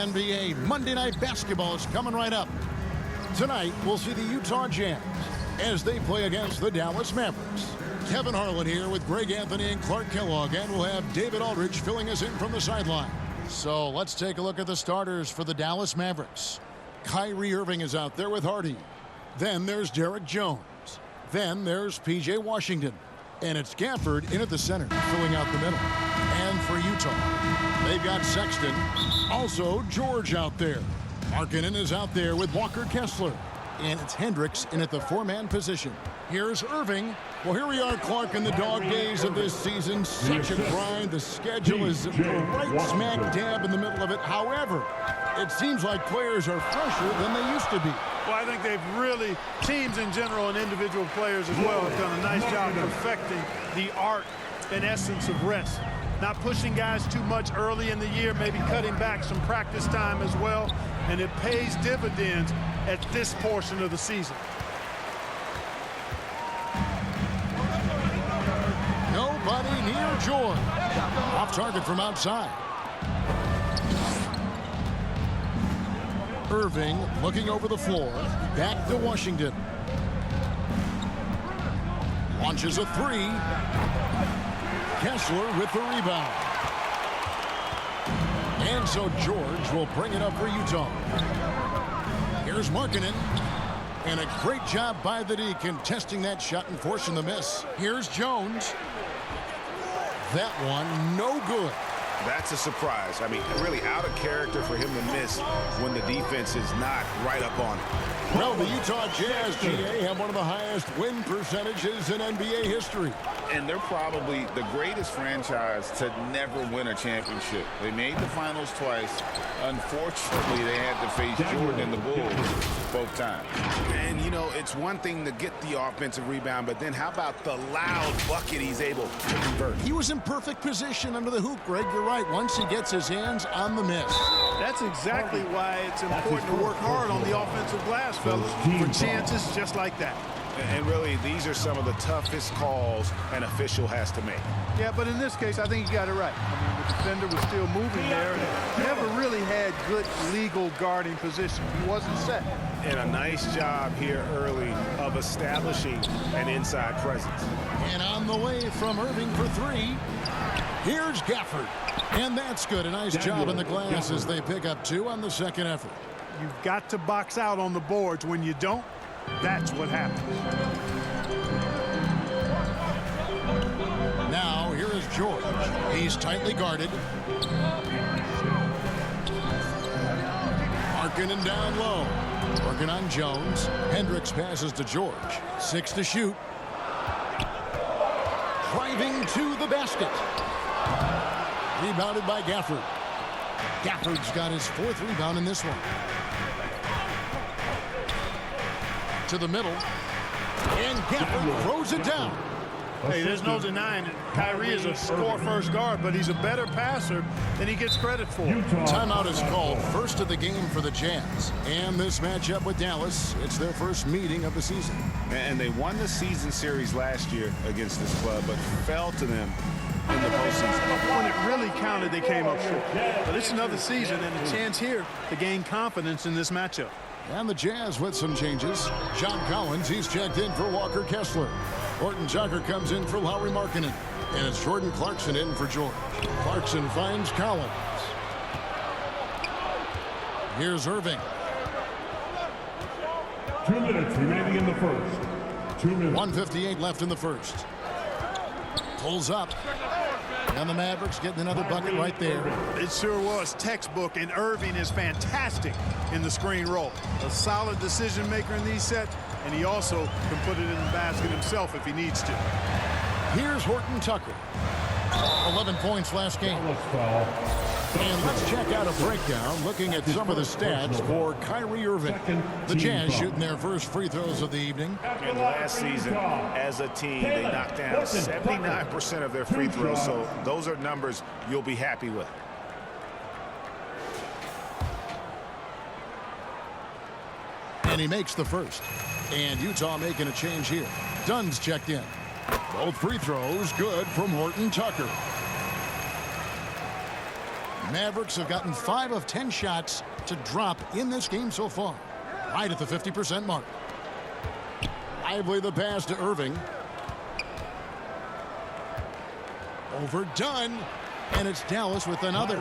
NBA Monday Night Basketball is coming right up. Tonight, we'll see the Utah Jazz as they play against the Dallas Mavericks. Kevin Harlan here with Greg Anthony and Clark Kellogg, and we'll have David Aldridge filling us in from the sideline. So let's take a look at the starters for the Dallas Mavericks. Kyrie Irving is out there with Hardy. Then there's Derek Jones. Then there's P.J. Washington. And it's Gafford in at the center, filling out the middle. And for Utah, they've got Sexton. Also, George out there. Markkanen is out there with Walker Kessler. And it's Hendricks in at the four-man position. Here's Irving. Well, here we are, Clark, in the dog days of this season. Such a grind. The schedule is right smack dab in the middle of it. However, it seems like players are fresher than they used to be. Well, I think they've really, teams in general and individual players as well, have done a nice job perfecting the art and essence of rest. Not pushing guys too much early in the year, maybe cutting back some practice time as well, and it pays dividends at this portion of the season. Nobody near George. Off target from outside. Irving looking over the floor. Back to Washington. Launches a three. Kessler with the rebound. And so George will bring it up for Utah. Here's Markkanen. And a great job by the D contesting that shot and forcing the miss. Here's Jones. That one no good. That's a surprise. I mean, really out of character for him to miss when the defense is not right up on him. Well, the Utah Jazz, GA, have one of the highest win percentages in NBA history. And they're probably the greatest franchise to never win a championship. They made the finals twice. Unfortunately, they had to face Jordan and the Bulls both times. And, you know, it's one thing to get the offensive rebound, but then how about the loud bucket he's able to convert? He was in perfect position under the hoop, Greg. You're right. Once he gets his hands on the miss. That's exactly why it's important to work hard on the offensive glass, fellas, for chances just like that. And really, these are some of the toughest calls an official has to make. Yeah, but in this case, I think he got it right. I mean, the defender was still moving there and never really had good legal guarding position. He wasn't set. And a nice job here early of establishing an inside presence. And on the way from Irving for three, here's Gafford. And that's good. A nice job in the glass as they pick up two on the second effort. You've got to box out on the boards. When you don't, that's what happens. Now, here is George. He's tightly guarded. Markkanen down low. Working on Jones. Hendricks passes to George. 6 to shoot. Driving to the basket. Rebounded by Gafford. Gafford's got his fourth rebound in this one. To the middle. And Gafford throws it down. Hey, there's no denying it. Kyrie is a score-first guard, but he's a better passer than he gets credit for. Timeout is called, first of the game for the Jazz. And this matchup with Dallas, it's their first meeting of the season. And they won the season series last year against this club, but fell to them in the postseason. When it really counted, they came up short. But it's another season and a chance here to gain confidence in this matchup. And the Jazz with some changes. John Collins, he's checked in for Walker Kessler. Horton Tucker comes in for Lauri Markkanen. And it's Jordan Clarkson in for George. Clarkson finds Collins. Here's Irving. 2 minutes remaining in the first. 2 minutes. 1:58 left in the first. Pulls up. And the Mavericks getting another bucket right there. It sure was textbook, and Irving is fantastic in the screen roll. A solid decision maker in these sets, and he also can put it in the basket himself if he needs to. Here's Horton Tucker. 11 points last game. And let's check out a breakdown looking at some of the stats for Kyrie Irving. The Jazz shooting their first free throws of the evening. And last season, as a team, they knocked down 79% of their free throws, so those are numbers you'll be happy with. And he makes the first. And Utah making a change here. Dunn's checked in. Both free throws good from Horton Tucker. Mavericks have gotten 5 of 10 shots to drop in this game so far. Right at the 50% mark. Lively the pass to Irving. Overdone. And it's Dallas with another.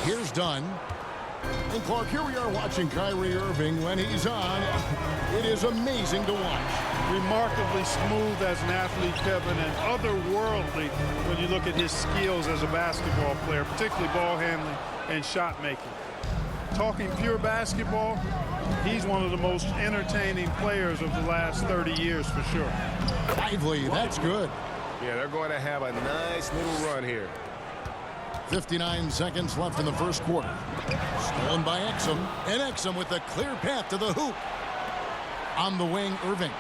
Here's Dunn. And Clark, here we are watching Kyrie Irving when he's on. It is amazing to watch. Remarkably smooth as an athlete, Kevin, and otherworldly when you look at his skills as a basketball player, particularly ball handling and shot making. Talking pure basketball, he's one of the most entertaining players of the last 30 years for sure. Lively, that's good. Yeah, they're going to have a nice little run here. 59 seconds left in the first quarter. Stolen by Exum. And Exum with a clear path to the hoop. On the wing, Irving.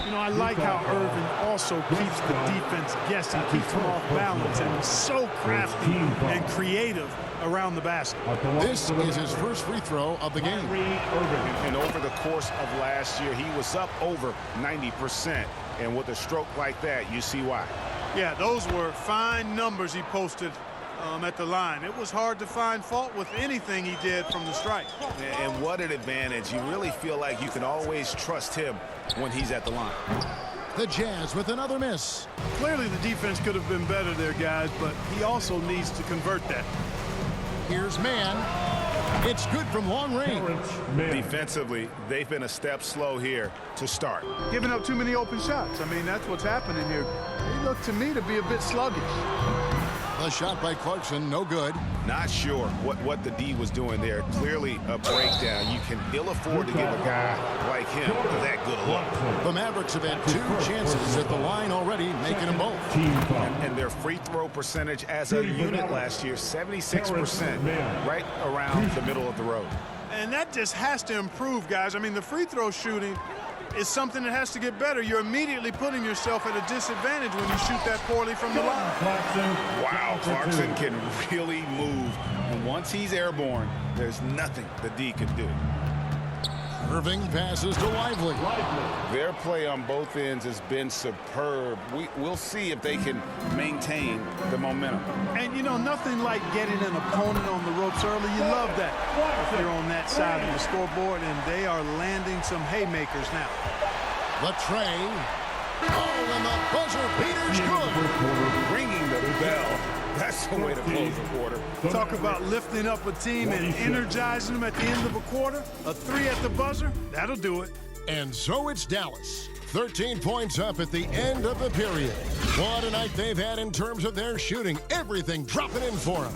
You know, I like how Irving also keeps the defense guessing, keeps them off balance, and is so crafty and creative around the basket. This is his first free throw of the game. And over the course of last year, he was up over 90%. And with a stroke like that, you see why. Yeah, those were fine numbers he posted at the line. It was hard to find fault with anything he did from the stripe. And what an advantage. You really feel like you can always trust him when he's at the line. The Jazz with another miss. Clearly the defense could have been better there, guys, but he also needs to convert that. Here's Man. It's good from long range. Defensively, they've been a step slow here to start. Giving up too many open shots. I mean, that's what's happening here. They look to me to be a bit sluggish. The shot by Clarkson, no good. Not sure what the D was doing there. Clearly a breakdown. You can ill afford to give a guy like him that good a look. The Mavericks have had 2 chances at the line already, making them both. And their free throw percentage as a unit last year, 76%, right around the middle of the road. And that just has to improve, guys. I mean, the free throw shooting is something that has to get better. You're immediately putting yourself at a disadvantage when you shoot that poorly from the line. Wow, Clarkson can really move. And once he's airborne, there's nothing the D can do. Irving passes to Lively. Their play on both ends has been superb. We'll see if they can maintain the momentum. And, you know, nothing like getting an opponent on the ropes early. You love that if you're on that side of the scoreboard, and they are landing some haymakers now. The tray. Oh, and the buzzer beater's good. Ringing the bell. That's the way to close the quarter. Talk about lifting up a team and energizing them at the end of a quarter. A 3 at the buzzer, that'll do it. And so it's Dallas. 13 points up at the end of the period. What a night they've had in terms of their shooting. Everything dropping in for them.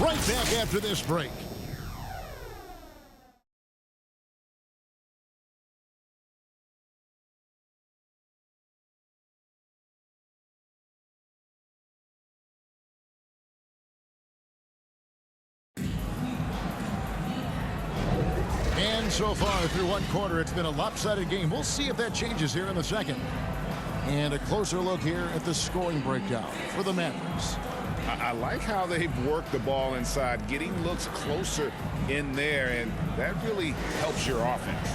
Right back after this break. And so far through one quarter, it's been a lopsided game. We'll see if that changes here in the second. And a closer look here at the scoring breakdown for the Mavericks. I like how they've worked the ball inside, getting looks closer in there, and that really helps your offense.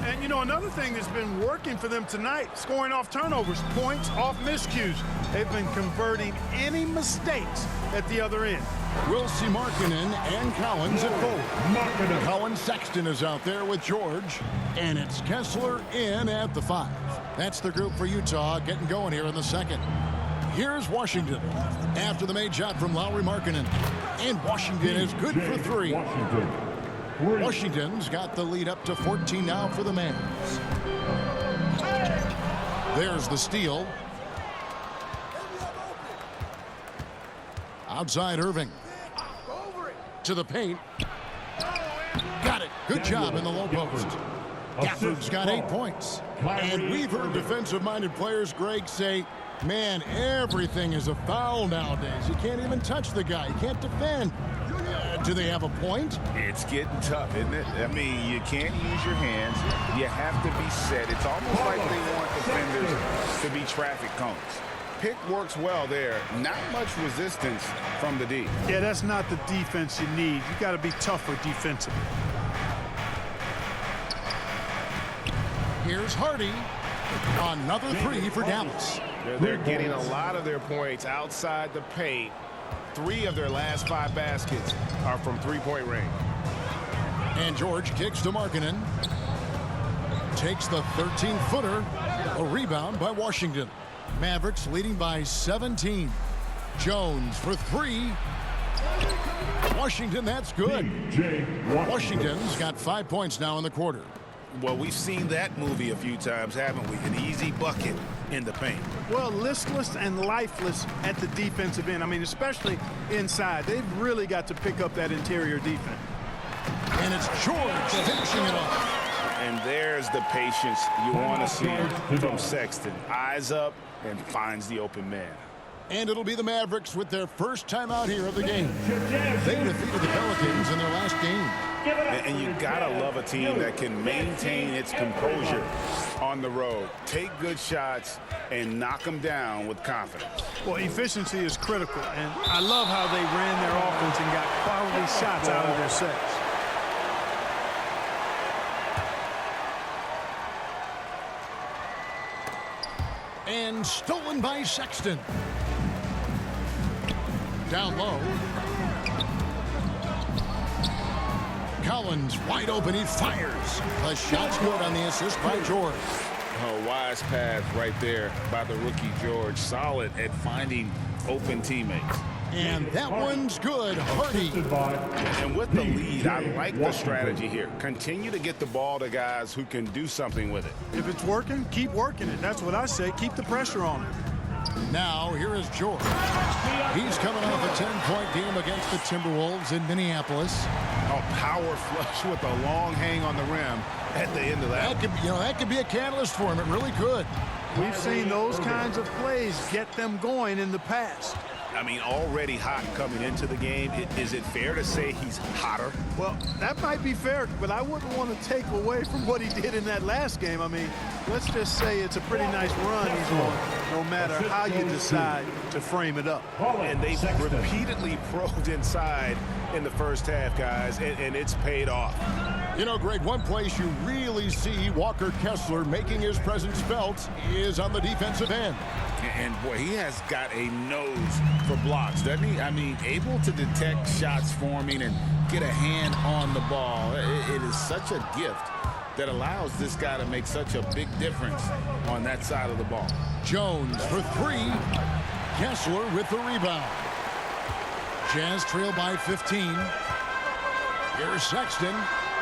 And, you know, another thing that's been working for them tonight, scoring off turnovers, points off miscues. They've been converting any mistakes at the other end. We'll see Markkanen and Collins at goal. Colin Sexton is out there with George. And it's Kessler in at the 5. That's the group for Utah getting going here in the second. Here's Washington after the made shot from Lauri Markkanen. And Washington is good for 3. Washington's got the lead up to 14 now for the Mavs. There's the steal. Outside Irving. To the paint. Got it. Good job in the low post. Gafford's got 8 points. And we've heard defensive-minded players, Greg, say, man, everything is a foul nowadays. You can't even touch the guy. You can't defend. Do they have a point? It's getting tough, isn't it? I mean, you can't use your hands. You have to be set. It's almost like they want defenders to be traffic cones. Pick works well there. Not much resistance from the D. Yeah, that's not the defense you need. You got to be tougher defensively. Here's Hardy. Another 3 for Dallas. They're getting a lot of their points outside the paint. 3 of their last 5 baskets are from three-point range. And George kicks to Markkanen. Takes the 13-footer. A rebound by Washington. Mavericks leading by 17. Jones for 3. Washington, that's good. Washington's got 5 points now in the quarter. Well, we've seen that movie a few times, haven't we? An easy bucket in the paint. Well, listless and lifeless at the defensive end. I mean, especially inside. They've really got to pick up that interior defense. And it's George finishing it off. And there's the patience you want to see from Sexton. Eyes up and finds the open man. And it'll be the Mavericks with their first time out here of the game. They defeated the Pelicans in their last game. And you gotta love a team that can maintain its composure on the road, take good shots, and knock them down with confidence. Well, efficiency is critical, and I love how they ran their offense and got quality shots out of their sets. And stolen by Sexton. Down low. Collins wide open. He fires. The shot's good on the assist by George. A wise pass right there by the rookie George. Solid at finding open teammates. And that one's good. Hardy. And with the lead, I like the strategy here. Continue to get the ball to guys who can do something with it. If it's working, keep working it. That's what I say. Keep the pressure on it. Now, here is George. He's coming off a 10-point game against the Timberwolves in Minneapolis. A power flush with a long hang on the rim at the end of that. That could be a catalyst for him. It really could. We've seen those kinds of plays get them going in the past. I mean, already hot coming into the game. Is it fair to say he's hotter? Well, that might be fair, but I wouldn't want to take away from what he did in that last game. I mean, let's just say it's a pretty nice run he's on, no matter how you decide to frame it up. And they've repeatedly probed inside in the first half, guys, and it's paid off. You know, Greg, one place you really see Walker Kessler making his presence felt is on the defensive end. And, boy, he has got a nose for blocks, doesn't he? I mean, able to detect shots forming and get a hand on the ball. It is such a gift that allows this guy to make such a big difference on that side of the ball. Jones for 3. Kessler with the rebound. Jazz trail by 15. Here's Sexton.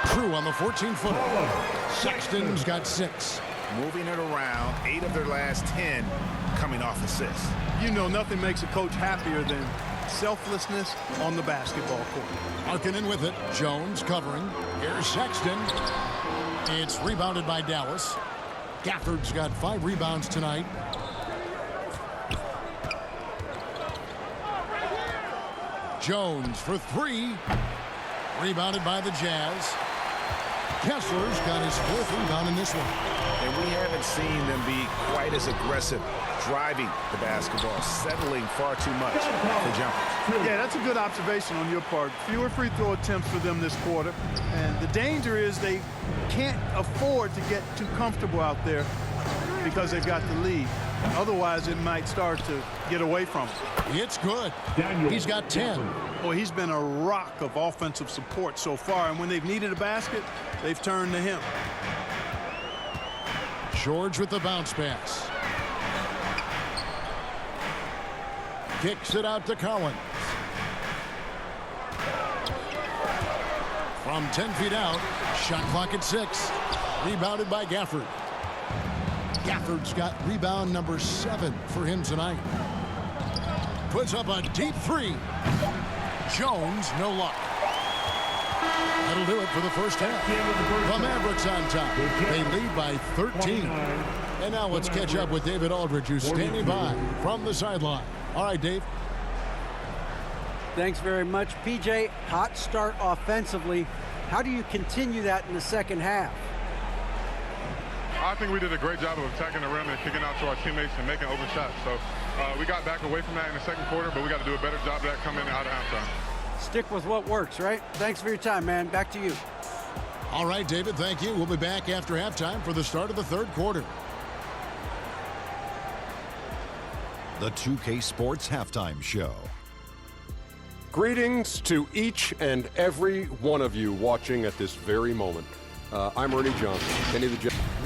True on the 14-footer. Sexton's got 6. Moving it around, 8 of their last 10 coming off assists. You know, nothing makes a coach happier than selflessness on the basketball court. Markkanen with it. Jones covering. Here's Sexton. It's rebounded by Dallas. Gafford's got 5 rebounds tonight. Jones for 3. Rebounded by the Jazz. Kessler's got his 4th rebound in this one. And we haven't seen them be quite as aggressive driving the basketball, settling far too much for jumpers. Yeah, that's a good observation on your part. Fewer free throw attempts for them this quarter. And the danger is they can't afford to get too comfortable out there because they've got the lead. Otherwise, it might start to get away from him. It's good. He's got 10. Well, he's been a rock of offensive support so far, and when they've needed a basket, they've turned to him. George with the bounce pass. Kicks it out to Collins. From 10 feet out, shot clock at 6. Rebounded by Gafford. Gafford's got rebound number 7 for him tonight. Puts up a deep 3. Jones, no luck. That'll do it for the first half. The Mavericks on top. They lead by 13. And now let's catch up with David Aldridge, who's standing by from the sideline. All right, Dave. Thanks very much, PJ. Hot start offensively. How do you continue that in the second half? I think we did a great job of attacking the rim and kicking out to our teammates and making open shots. So we got back away from that in the second quarter, but we got to do a better job of that coming out of halftime. Stick with what works, right? Thanks for your time, man. Back to you. All right, David, thank you. We'll be back after halftime for the start of the third quarter. The 2K Sports Halftime Show. Greetings to each and every one of you watching at this very moment. I'm Ernie Johnson.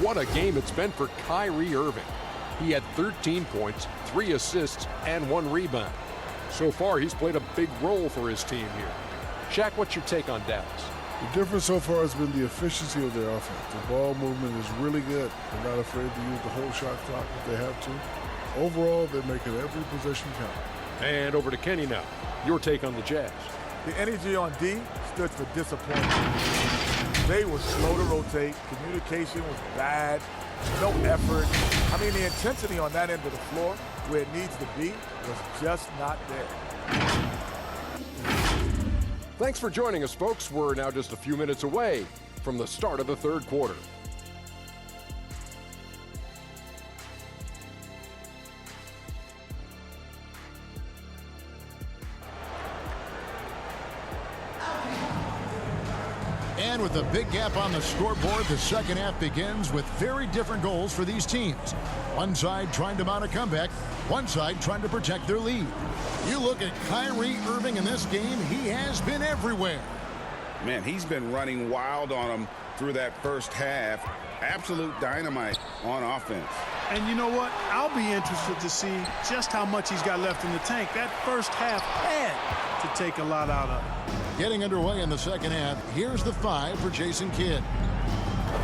What a game it's been for Kyrie Irving. He had 13 points, 3 assists, and 1 rebound. So far, he's played a big role for his team here. Shaq, what's your take on Dallas? The difference so far has been the efficiency of their offense. The ball movement is really good. They're not afraid to use the whole shot clock if they have to. Overall, they're making every possession count. And over to Kenny now. Your take on the Jazz. The energy on D stood for disappointment. They were slow to rotate. Communication was bad. No effort. I mean, the intensity on that end of the floor, where it needs to be, was just not there. Thanks for joining us, folks. We're now just a few minutes away from the start of the third quarter. And with a big gap on the scoreboard, the second half begins with very different goals for these teams. One side trying to mount a comeback, one side trying to protect their lead. You look at Kyrie Irving in this game, he has been everywhere. Man, he's been running wild on them through that first half. Absolute dynamite on offense. And you know what? I'll be interested to see just how much he's got left in the tank. That first half had to take a lot out of it. Getting underway in the second half, here's the 5 for Jason Kidd.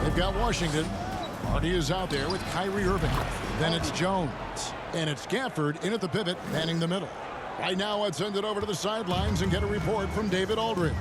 They've got Washington. Hardy is out there with Kyrie Irving. Then it's Jones. And it's Gafford in at the pivot, manning the middle. Right now, let's send it over to the sidelines and get a report from David Aldridge.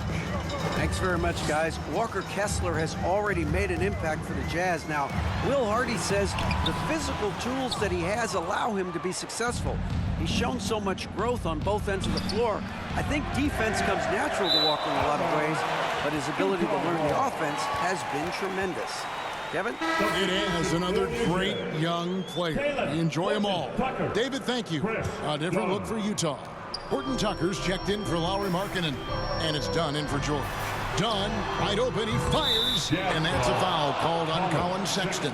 Thanks very much, guys. Walker Kessler has already made an impact for the Jazz. Now, Will Hardy says the physical tools that he has allow him to be successful. He's shown so much growth on both ends of the floor. I think defense comes natural to Walker in a lot of ways, but his ability to learn the offense has been tremendous. Kevin? It is another great young player. We enjoy them all. David, thank you. A different look for Utah. Horton Tucker's checked in for Lauri Markkanen, and it's Dunn in for Jordan. Dunn, wide open, he fires, and that's a foul called on Colin Sexton.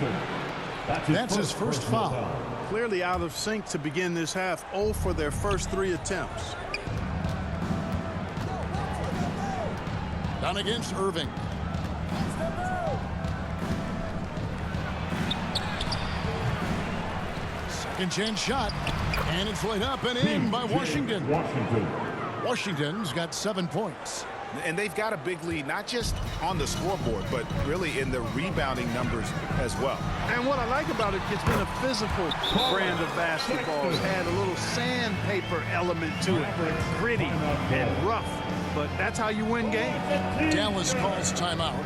That's his first foul. Clearly out of sync to begin this half, 0 for their first 3 attempts. Dunn against Irving. Second chance shot, and it's laid up and in by Washington. Washington's got 7 points. And they've got a big lead, not just on the scoreboard, but really in the rebounding numbers as well. And what I like about it, it's been a physical brand of basketball. It's had a little sandpaper element to it, gritty and rough. But that's how you win games. Dallas calls timeout.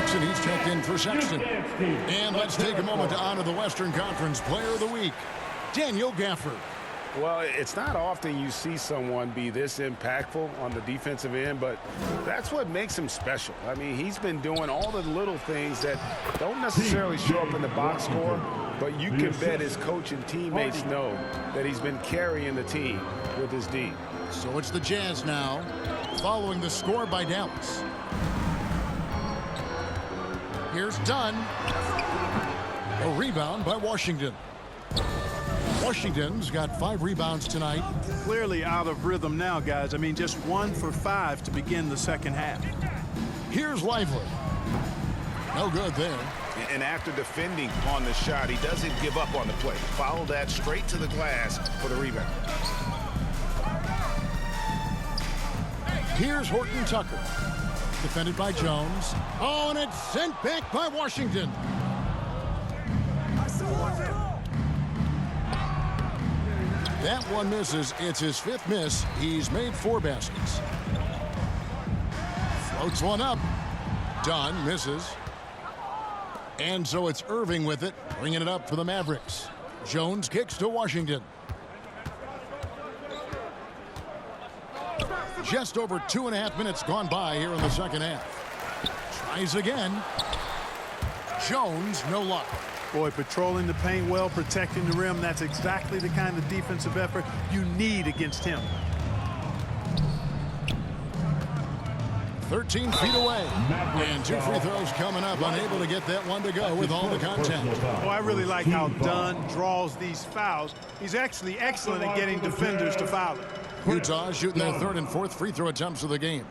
And he's checked in for Sexton. And let's take a moment to honor the Western Conference Player of the Week, Daniel Gafford. Well, it's not often you see someone be this impactful on the defensive end, but that's what makes him special. I mean, he's been doing all the little things that don't necessarily show up in the box score, but you can bet his coach and teammates know that he's been carrying the team with his D. So it's the Jazz now, following the score by Dallas. Here's Dunn. A rebound by Washington. Washington's got 5 rebounds tonight. Clearly out of rhythm now, guys. I mean, just 1 for 5 to begin the second half. Here's Lively. No good there. And after defending on the shot, he doesn't give up on the play. Follow that straight to the glass for the rebound. Here's Horton Tucker. Defended by Jones. Oh, and it's sent back by Washington. That one misses. It's his 5th miss. He's made 4 baskets. Floats one up. Dunn misses. And so it's Irving with it, bringing it up for the Mavericks. Jones kicks to Washington. Just over 2.5 minutes gone by here in the second half. Tries again. Jones, no luck. Boy, patrolling the paint well, protecting the rim. That's exactly the kind of defensive effort you need against him. 13 feet away. And 2 free throws coming up. Unable to get that one to go with all the contact. Oh, I really like how Dunn draws these fouls. He's actually excellent at getting defenders to foul him. Utah shooting their 3rd and 4th free throw attempts of the game.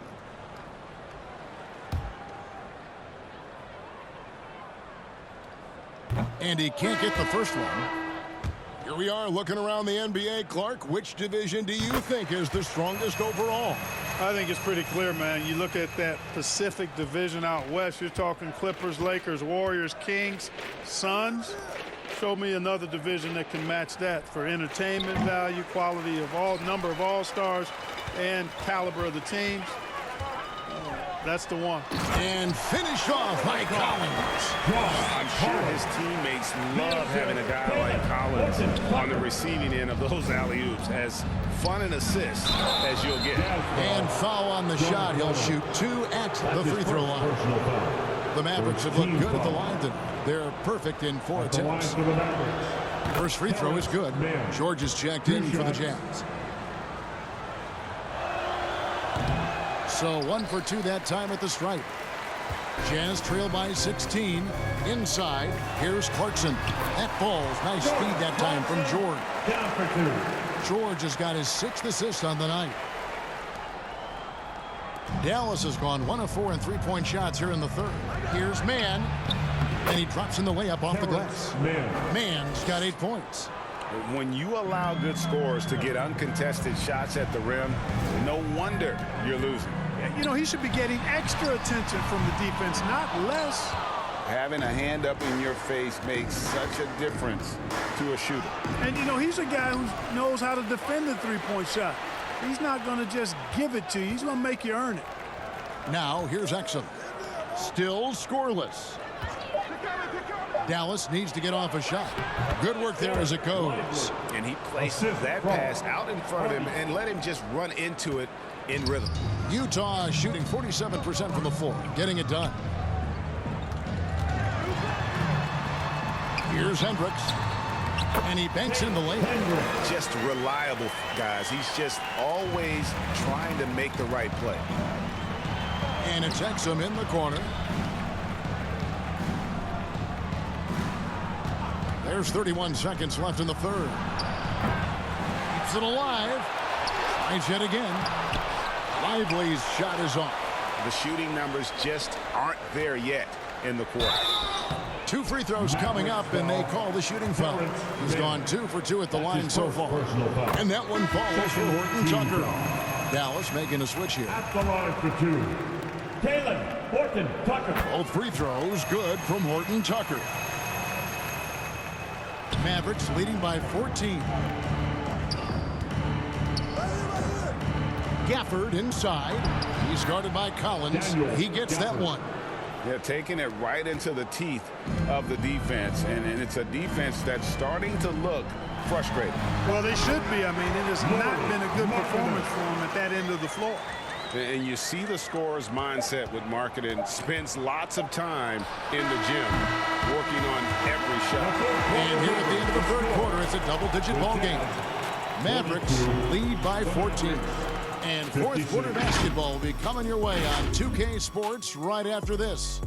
And he can't get the first one. Here we are looking around the NBA. Clark, which division do you think is the strongest overall? I think it's pretty clear, man. You look at that Pacific Division out west, you're talking Clippers, Lakers, Warriors, Kings, Suns. Show me another division that can match that for entertainment value, quality of number of all-stars, and caliber of the teams. That's the one. And finished off by Collins. I'm sure his teammates love having a guy like Collins on the receiving end of those alley-oops. As fun an assist as you'll get. And foul on the shot. He'll shoot 2 at the free throw line. The Mavericks have looked good at the line tonight. They're perfect in 4 attempts. First free throw is good. George is checked in for the Jazz. So 1 for 2 that time at the stripe. Jazz trail by 16. Inside, here's Clarkson. That falls. Nice speed that time from George. George has got his 6th assist on the night. Dallas has gone 1 of 4 in 3-point shots here in the 3rd. Here's Mann. And he drops in the layup off the glass. Mann's got 8 points. When you allow good scorers to get uncontested shots at the rim, no wonder you're losing. You know, he should be getting extra attention from the defense, not less. Having a hand up in your face makes such a difference to a shooter. And, you know, he's a guy who knows how to defend the 3-point shot. He's not going to just give it to you. He's going to make you earn it. Now, here's Exum. Still scoreless. Dallas needs to get off a shot. Good work there as it goes. And he places that pass out in front of him and let him just run into it in rhythm. Utah shooting 47% from the floor, getting it done. Here's Hendricks. And he banks in the layup. Just reliable, guys. He's just always trying to make the right play. And it's Exum in the corner. There's 31 seconds left in the 3rd. Keeps it alive. Tries yet again. Lively's shot is off. The shooting numbers just aren't there yet in the quarter. 2 free throws coming up, and they call the shooting foul. He's gone 2 for 2 at the line so far. And that one falls for Horton Tucker. Dallas making a switch here. At the line for 2, Taylor Horton Tucker. Both free throws good from Horton Tucker. Mavericks leading by 14. Gafford inside. He's guarded by Collins. He gets that one. Yeah, taking it right into the teeth of the defense. And it's a defense that's starting to look frustrated. Well, they should be. I mean, it has not been a good performance for them at that end of the floor. And you see the scorer's mindset with Markkanen. Spends lots of time in the gym working on every shot. And here at the end of the 3rd quarter, it's a double-digit ball game. Mavericks lead by 14. And 4th quarter basketball will be coming your way on 2K Sports right after this.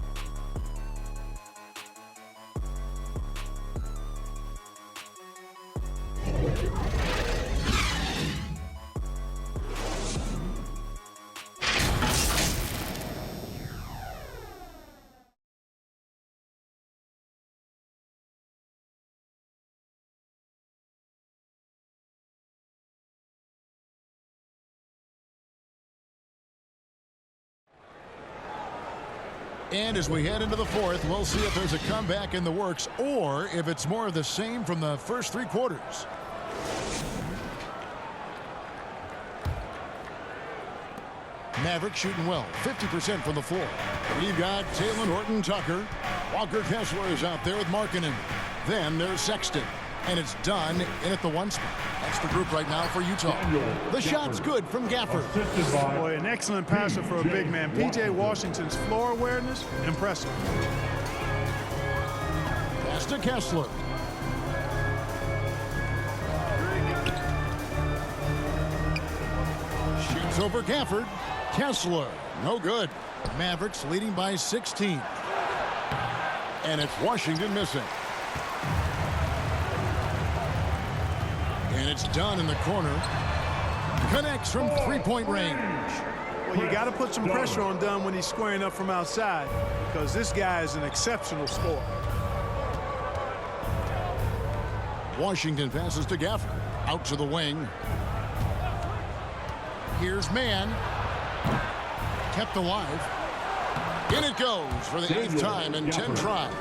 And as we head into the 4th, we'll see if there's a comeback in the works or if it's more of the same from the first 3 quarters. Mavericks shooting well, 50% from the floor. We've got Taylor Horton Tucker. Walker Kessler is out there with Markkanen. Then there's Sexton. And it's done in at the 1 spot. That's the group right now for Utah. The shot's good from Gafford. Boy, an excellent passer for a big man. P.J. Washington's floor awareness, impressive. Pass to Kessler. Shoots over Gafford. Kessler No good. Mavericks leading by 16. And it's Washington missing. And it's Dunn in the corner. Connects from three-point range. Well, you got to put some pressure on Dunn when he's squaring up from outside, because this guy is an exceptional scorer. Washington passes to Gafford. Out to the wing. Here's Mann. Kept alive. In it goes for the 8th time in 10 tries.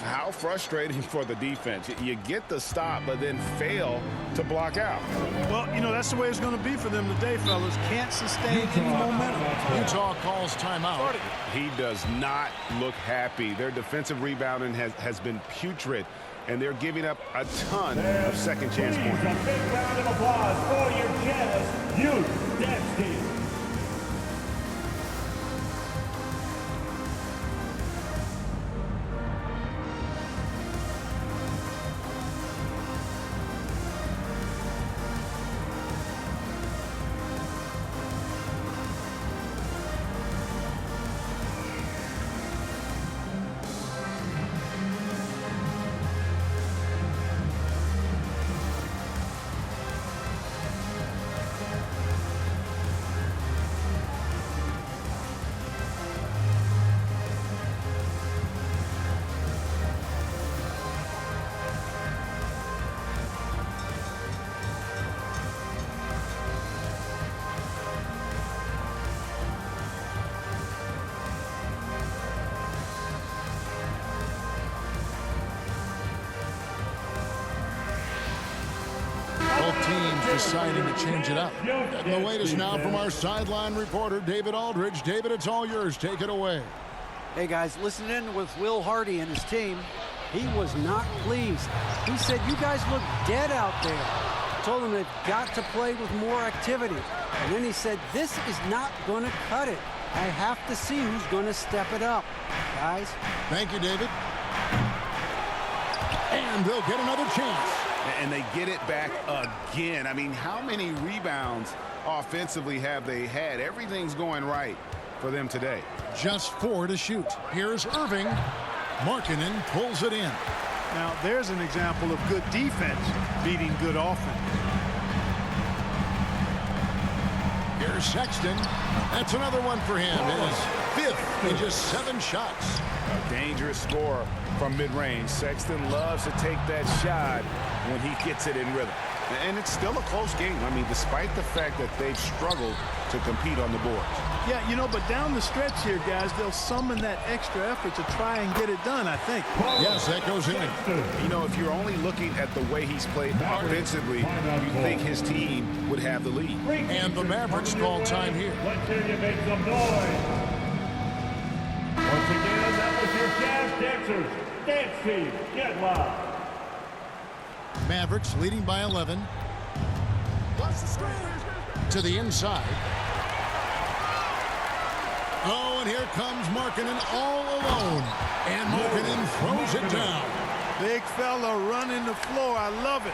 How frustrating for the defense. You get the stop, but then fail to block out. Well, you know, that's the way it's going to be for them today, fellas. Can't sustain any momentum. Utah calls timeout. He does not look happy. Their defensive rebounding has been putrid, and they're giving up a ton of second chance points. A big round of applause for your Jazz Youth Dance Team. Teams deciding to change it up. And the latest now from our sideline reporter, David Aldridge. David, it's all yours. Take it away. Hey, guys, listen in with Will Hardy and his team. He was not pleased. He said, you guys look dead out there. Told them they've got to play with more activity. And then he said, this is not going to cut it. I have to see who's going to step it up, guys. Thank you, David. And they'll get another chance. And they get it back again. I mean, how many rebounds offensively have they had? Everything's going right for them today. Just 4 to shoot. Here's Irving. Markkanen pulls it in. Now, there's an example of good defense beating good offense. Here's Sexton. That's another one for him. His 5th in just 7 shots. A dangerous scorer from mid-range. Sexton loves to take that shot when he gets it in rhythm. And it's still a close game. I mean, despite the fact that they've struggled to compete on the boards. Yeah, you know, but down the stretch here, guys, they'll summon that extra effort to try and get it done, I think. Yes, that goes in. You know, if you're only looking at the way he's played offensively, you think his team would have the lead. And the Mavericks call time here. Let's hear you make some noise. Once again, that was your Jazz Dancers Dance Team. Get loud. Mavericks leading by 11. To the inside. Oh, and here comes Markkanen all alone. And Markkanen throws it down. Big fella running the floor. I love it.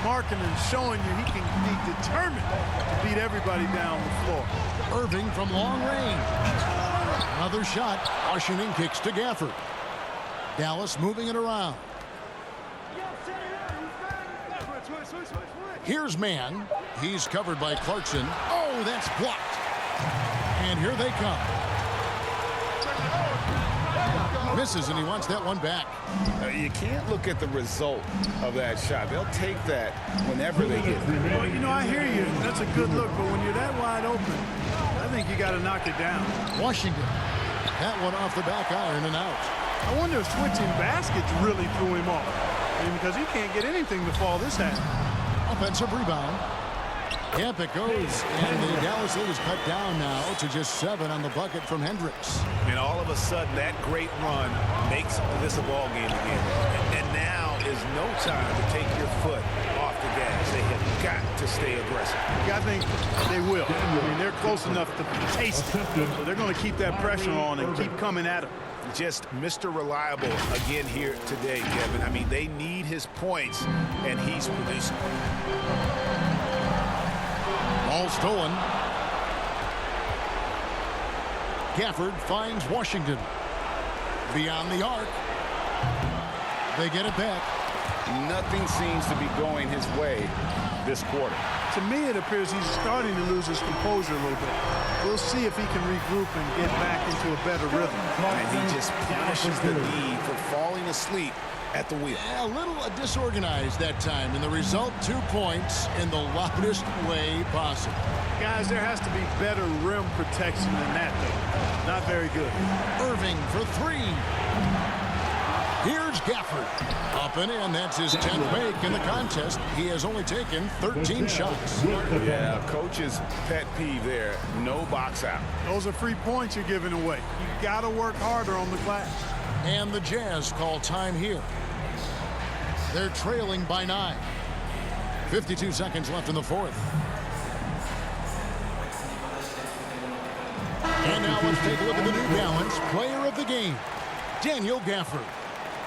Markkanen showing you he can be determined to beat everybody down the floor. Irving from long range. Another shot. Washington kicks to Gafford. Dallas moving it around. Here's Mann. He's covered by Clarkson. Oh, that's blocked. And here they come. Misses, and he wants that one back. You can't look at the result of that shot. They'll take that whenever they get it. Well, you know, I hear you. That's a good look, but when you're that wide open, I think you got to knock it down. Washington. That one off the back iron and out. I wonder if switching baskets really threw him off. I mean, because he can't get anything to fall this half. Offensive rebound. Yep, it goes. And the Dallas lead is cut down now to just 7 on the bucket from Hendricks. And all of a sudden, that great run makes this a ball game again. And now is no time to take your foot off the gas. They have got to stay aggressive. I think they will. I mean, they're close enough to taste it. So they're going to keep that pressure on and keep coming at him. Just Mr. Reliable again here today, Kevin. I mean, they need his points, and he's producing. Ball stolen. Gafford finds Washington. Beyond the arc. They get it back. Nothing seems to be going his way this quarter. To me, it appears he's starting to lose his composure a little bit. We'll see if he can regroup and get back into a better rhythm. And he just punishes the need for falling asleep at the wheel. A little disorganized that time, and the result, 2 points in the loudest way possible. Guys, there has to be better rim protection than that, though. Not very good. Irving for 3. Here's Gafford. Up and in. That's his 10th make in the contest. He has only taken 13 shots. Yeah, coach's pet peeve there. No box out. Those are free points you're giving away. You got to work harder on the glass. And the Jazz call time here. They're trailing by 9. 52 seconds left in the fourth. And now let's take a look at the New Balance player of the game, Daniel Gafford.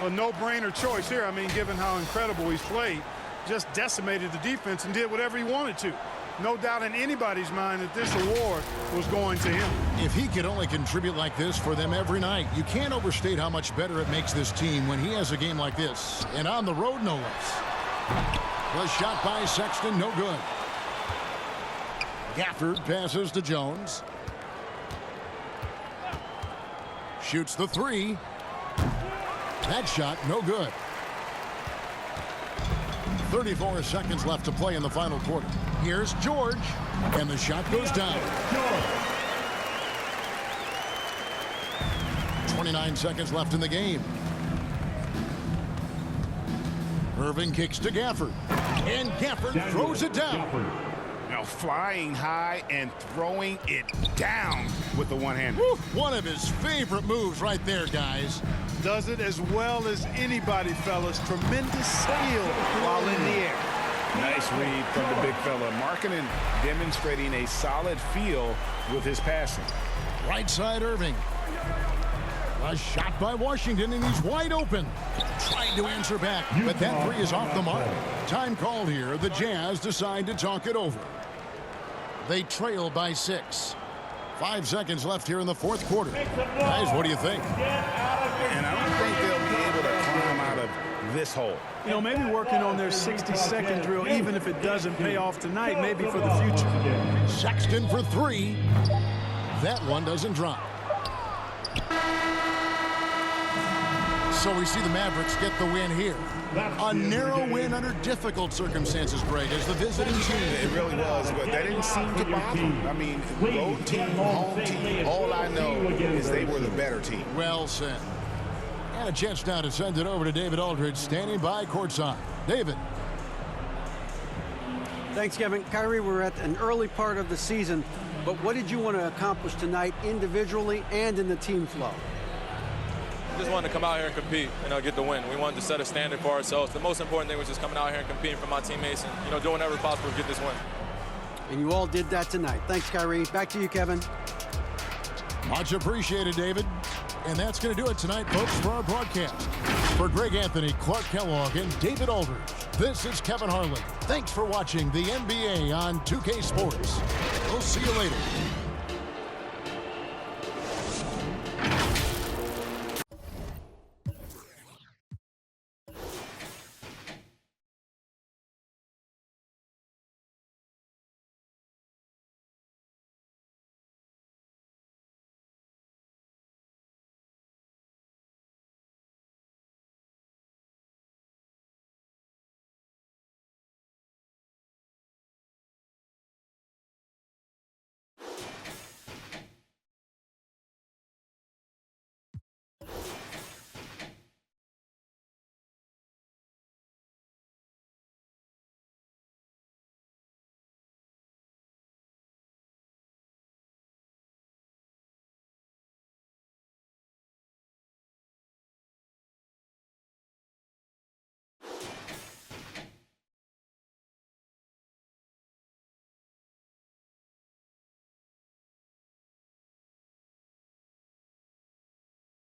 A no-brainer choice here. I mean, given how incredible he's played, just decimated the defense and did whatever he wanted to. No doubt in anybody's mind that this award was going to him. If he could only contribute like this for them every night, you can't overstate how much better it makes this team when he has a game like this. And on the road, no less. The shot by Sexton, no good. Gafford passes to Jones. Shoots the 3. That shot, no good. 34 seconds left to play in the final quarter. Here's George, and the shot goes down. 29 seconds left in the game. Irving kicks to Gafford, and Gafford throws it down. Now flying high and throwing it down with the one-hander. One of his favorite moves right there, guys. Does it as well as anybody, fellas. Tremendous skill while in the air. Nice read from the big fella. Markkanen demonstrating a solid feel with his passing. Right side, Irving. A shot by Washington, and he's wide open. Trying to answer back, but that 3 is off the mark. Time called here. The Jazz decide to talk it over. They trail by 6. 5 seconds left here in the fourth quarter. Guys, what do you think? And I don't think they'll be able to climb out of this hole. You know, maybe working on their 60-second drill, even if it doesn't pay off tonight, maybe for the future. Sexton for 3. That one doesn't drop. So we see the Mavericks get the win here. A narrow win under difficult circumstances, Greg, as the visiting team. It really was, but that didn't seem to bother them. I mean, road team, home team, all I know is they were the better team. Well said. And a chance now to send it over to David Aldridge, standing by courtside. David. Thanks, Kevin. Kyrie, we're at an early part of the season, but what did you want to accomplish tonight individually and in the team flow? Just wanted to come out here and compete, get the win. We wanted to set a standard for ourselves. The most important thing was just coming out here and competing for my teammates and, doing whatever possible to get this win. And you all did that tonight. Thanks, Kyrie. Back to you, Kevin. Much appreciated, David. And that's going to do it tonight, folks, for our broadcast. For Greg Anthony, Clark Kellogg, and David Aldridge, this is Kevin Harlan. Thanks for watching the NBA on 2K Sports. We'll see you later.